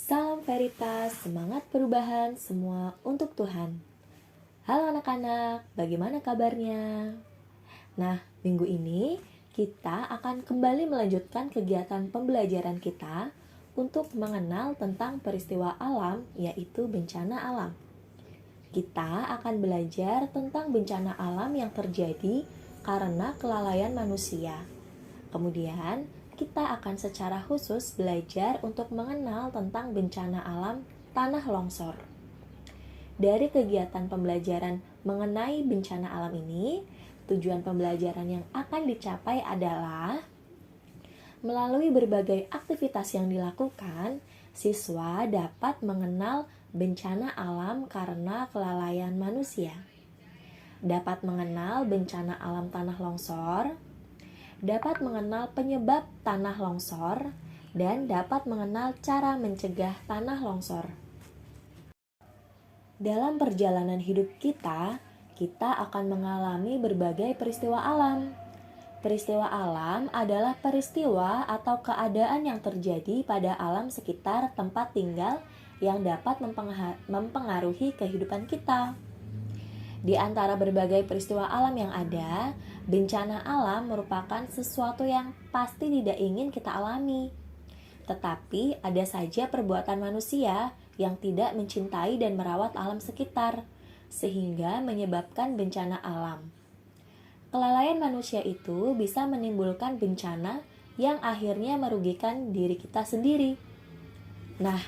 Salam Veritas, semangat perubahan semua untuk Tuhan. Halo anak-anak, bagaimana kabarnya? Nah, minggu ini kita akan kembali melanjutkan kegiatan pembelajaran kita untuk mengenal tentang peristiwa alam, yaitu bencana alam. Kita akan belajar tentang bencana alam yang terjadi karena kelalaian manusia. Kemudian, kita akan secara khusus belajar untuk mengenal tentang bencana alam tanah longsor. Dari kegiatan pembelajaran mengenai bencana alam ini, tujuan pembelajaran yang akan dicapai adalah melalui berbagai aktivitas yang dilakukan, siswa dapat mengenal bencana alam karena kelalaian manusia. Dapat mengenal bencana alam tanah longsor, dapat mengenal penyebab tanah longsor, dan dapat mengenal cara mencegah tanah longsor. Dalam perjalanan hidup kita akan mengalami berbagai peristiwa alam. Peristiwa alam adalah peristiwa atau keadaan yang terjadi pada alam sekitar tempat tinggal yang dapat mempengaruhi kehidupan kita. Di antara berbagai peristiwa alam yang ada, bencana alam merupakan sesuatu yang pasti tidak ingin kita alami. Tetapi ada saja perbuatan manusia yang tidak mencintai dan merawat alam sekitar, sehingga menyebabkan bencana alam. Kelalaian manusia itu bisa menimbulkan bencana yang akhirnya merugikan diri kita sendiri. Nah,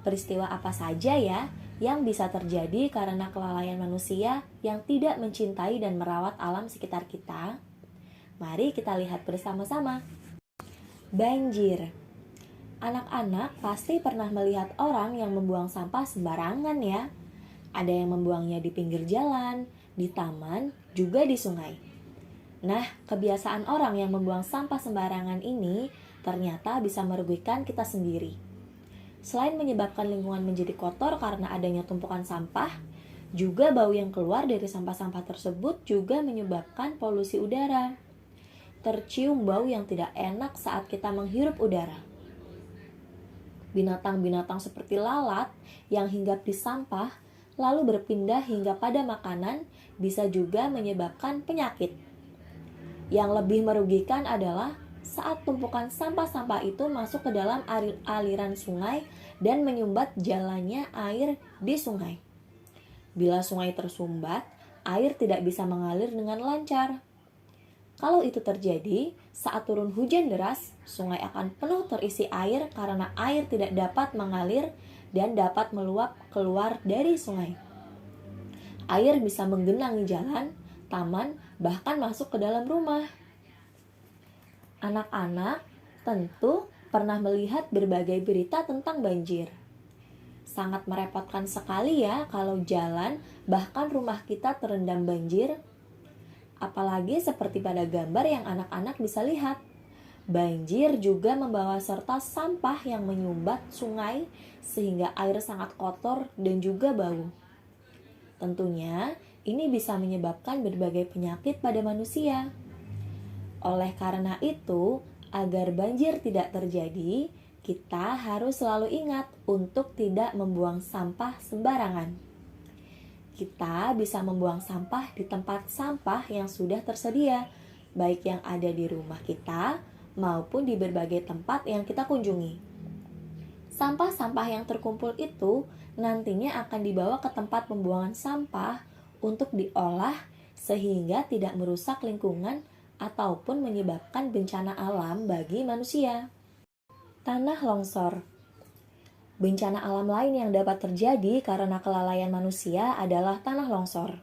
peristiwa apa saja ya yang bisa terjadi karena kelalaian manusia yang tidak mencintai dan merawat alam sekitar kita? Mari kita lihat bersama-sama. Banjir. Anak-anak pasti pernah melihat orang yang membuang sampah sembarangan ya. Ada yang membuangnya di pinggir jalan, di taman, juga di sungai. Nah, kebiasaan orang yang membuang sampah sembarangan ini ternyata bisa merugikan kita sendiri. Selain menyebabkan lingkungan menjadi kotor karena adanya tumpukan sampah, juga bau yang keluar dari sampah-sampah tersebut juga menyebabkan polusi udara. Tercium bau yang tidak enak saat kita menghirup udara. Binatang-binatang seperti lalat yang hinggap di sampah lalu berpindah hingga pada makanan bisa juga menyebabkan penyakit. Yang lebih merugikan adalah saat tumpukan sampah-sampah itu masuk ke dalam aliran sungai dan menyumbat jalannya air di sungai. Bila sungai tersumbat, air tidak bisa mengalir dengan lancar. Kalau itu terjadi, saat turun hujan deras, sungai akan penuh terisi air karena air tidak dapat mengalir dan dapat meluap keluar dari sungai. Air bisa menggenangi jalan, taman, bahkan masuk ke dalam rumah. Anak-anak tentu pernah melihat berbagai berita tentang banjir. Sangat merepotkan sekali ya kalau jalan, bahkan rumah kita terendam banjir. Apalagi seperti pada gambar yang anak-anak bisa lihat. Banjir juga membawa serta sampah yang menyumbat sungai sehingga air sangat kotor dan juga bau. Tentunya ini bisa menyebabkan berbagai penyakit pada manusia. Oleh karena itu, agar banjir tidak terjadi, kita harus selalu ingat untuk tidak membuang sampah sembarangan. Kita bisa membuang sampah di tempat sampah yang sudah tersedia, baik yang ada di rumah kita maupun di berbagai tempat yang kita kunjungi. Sampah-sampah yang terkumpul itu nantinya akan dibawa ke tempat pembuangan sampah untuk diolah sehingga tidak merusak lingkungan ataupun menyebabkan bencana alam bagi manusia. Tanah longsor. Bencana alam lain yang dapat terjadi karena kelalaian manusia adalah tanah longsor.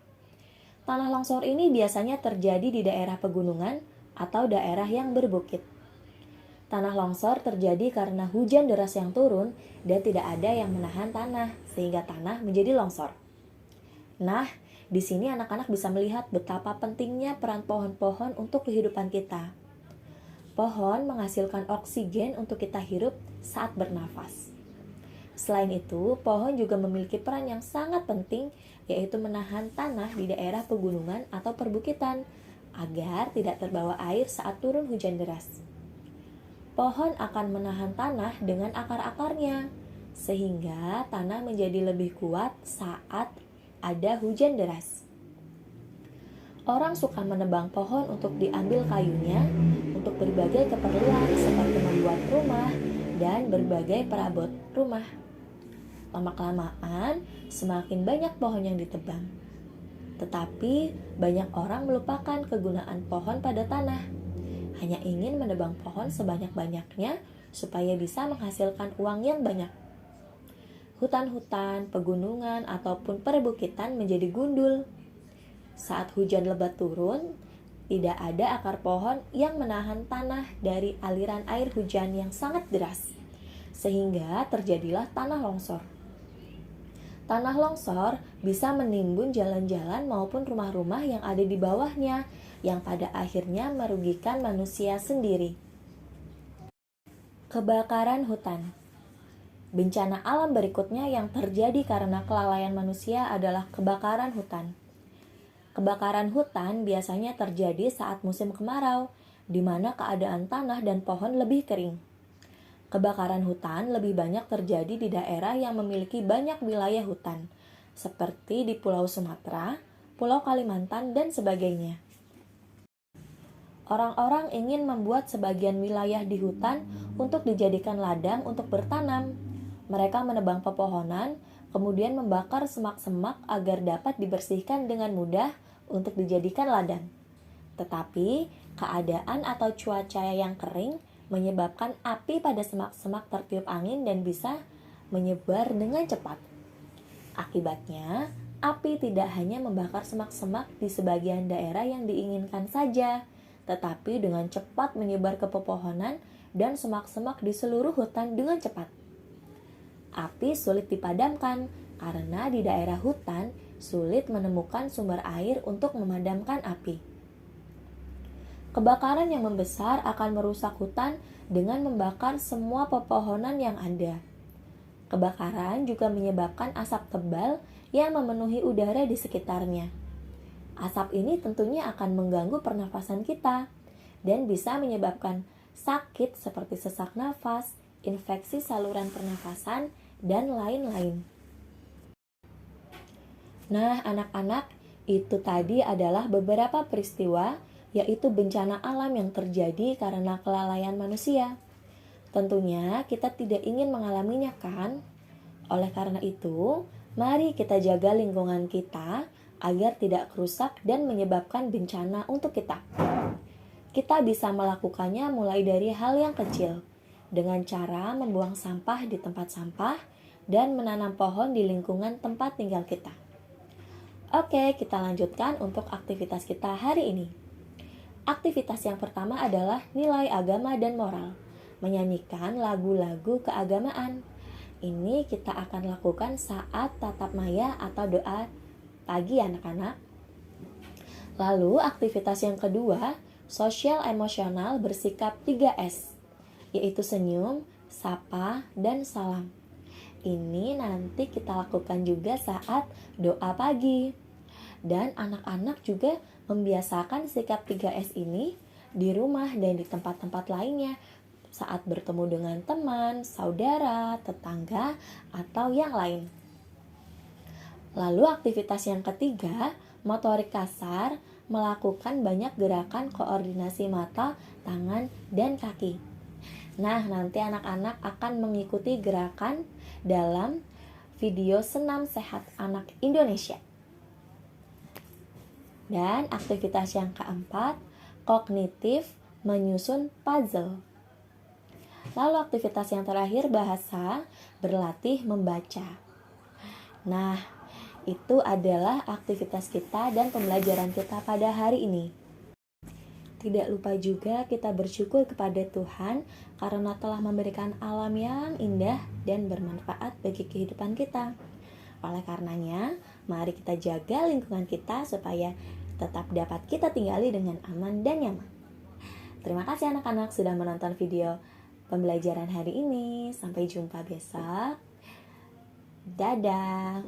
Tanah longsor ini biasanya terjadi di daerah pegunungan atau daerah yang berbukit. Tanah longsor terjadi karena hujan deras yang turun dan tidak ada yang menahan tanah sehingga tanah menjadi longsor. Nah, di sini anak-anak bisa melihat betapa pentingnya peran pohon-pohon untuk kehidupan kita. Pohon menghasilkan oksigen untuk kita hirup saat bernafas. Selain itu, pohon juga memiliki peran yang sangat penting, yaitu menahan tanah di daerah pegunungan atau perbukitan agar tidak terbawa air saat turun hujan deras. Pohon akan menahan tanah dengan akar-akarnya, sehingga tanah menjadi lebih kuat saat ada hujan deras. Orang suka menebang pohon untuk diambil kayunya untuk berbagai keperluan seperti membuat rumah dan berbagai perabot rumah. Lama-kelamaan, semakin banyak pohon yang ditebang. Tetapi, banyak orang melupakan kegunaan pohon pada tanah. Hanya ingin menebang pohon sebanyak-banyaknya supaya bisa menghasilkan uang yang banyak. Hutan-hutan, pegunungan, ataupun perbukitan menjadi gundul. Saat hujan lebat turun, tidak ada akar pohon yang menahan tanah dari aliran air hujan yang sangat deras, sehingga terjadilah tanah longsor. Tanah longsor bisa menimbun jalan-jalan maupun rumah-rumah yang ada di bawahnya, yang pada akhirnya merugikan manusia sendiri. Kebakaran hutan. Bencana alam berikutnya yang terjadi karena kelalaian manusia adalah kebakaran hutan. Kebakaran hutan biasanya terjadi saat musim kemarau, di mana keadaan tanah dan pohon lebih kering. Kebakaran hutan lebih banyak terjadi di daerah yang memiliki banyak wilayah hutan, seperti di Pulau Sumatera, Pulau Kalimantan, dan sebagainya. Orang-orang ingin membuat sebagian wilayah di hutan untuk dijadikan ladang untuk bertanam. Mereka menebang pepohonan, kemudian membakar semak-semak agar dapat dibersihkan dengan mudah untuk dijadikan ladang. Tetapi, keadaan atau cuaca yang kering menyebabkan api pada semak-semak tertiup angin dan bisa menyebar dengan cepat. Akibatnya, api tidak hanya membakar semak-semak di sebagian daerah yang diinginkan saja, tetapi dengan cepat menyebar ke pepohonan dan semak-semak di seluruh hutan dengan cepat. Api sulit dipadamkan karena di daerah hutan sulit menemukan sumber air untuk memadamkan api. Kebakaran yang membesar akan merusak hutan dengan membakar semua pepohonan yang ada. Kebakaran juga menyebabkan asap tebal yang memenuhi udara di sekitarnya. Asap ini tentunya akan mengganggu pernafasan kita dan bisa menyebabkan sakit seperti sesak nafas, infeksi saluran pernafasan, dan lain-lain. Nah, anak-anak, itu tadi adalah beberapa peristiwa, yaitu bencana alam yang terjadi karena kelalaian manusia. Tentunya kita tidak ingin mengalaminya, kan? Oleh karena itu, mari kita jaga lingkungan kita agar tidak rusak dan menyebabkan bencana untuk kita. Kita bisa melakukannya mulai dari hal yang kecil, dengan cara membuang sampah di tempat sampah dan menanam pohon di lingkungan tempat tinggal kita. Oke, kita lanjutkan untuk aktivitas kita hari ini. Aktivitas yang pertama adalah nilai agama dan moral, menyanyikan lagu-lagu keagamaan. Ini kita akan lakukan saat tatap maya atau doa pagi anak-anak. Lalu aktivitas yang kedua, sosial emosional bersikap 3S, yaitu senyum, sapa, dan salam. Ini nanti kita lakukan juga saat doa pagi. Dan anak-anak juga membiasakan sikap 3S ini di rumah dan di tempat-tempat lainnya saat bertemu dengan teman, saudara, tetangga, atau yang lain. Lalu aktivitas yang ketiga, motorik kasar, melakukan banyak gerakan koordinasi mata, tangan, dan kaki. Nah, nanti anak-anak akan mengikuti gerakan dalam video Senam Sehat Anak Indonesia. Dan aktivitas yang keempat, kognitif menyusun puzzle. Lalu aktivitas yang terakhir, bahasa, berlatih membaca. Nah, itu adalah aktivitas kita dan pembelajaran kita pada hari ini. Tidak lupa juga kita bersyukur kepada Tuhan karena telah memberikan alam yang indah dan bermanfaat bagi kehidupan kita. Oleh karenanya, mari kita jaga lingkungan kita supaya tetap dapat kita tinggali dengan aman dan nyaman. Terima kasih anak-anak sudah menonton video pembelajaran hari ini. Sampai jumpa besok. Dadah.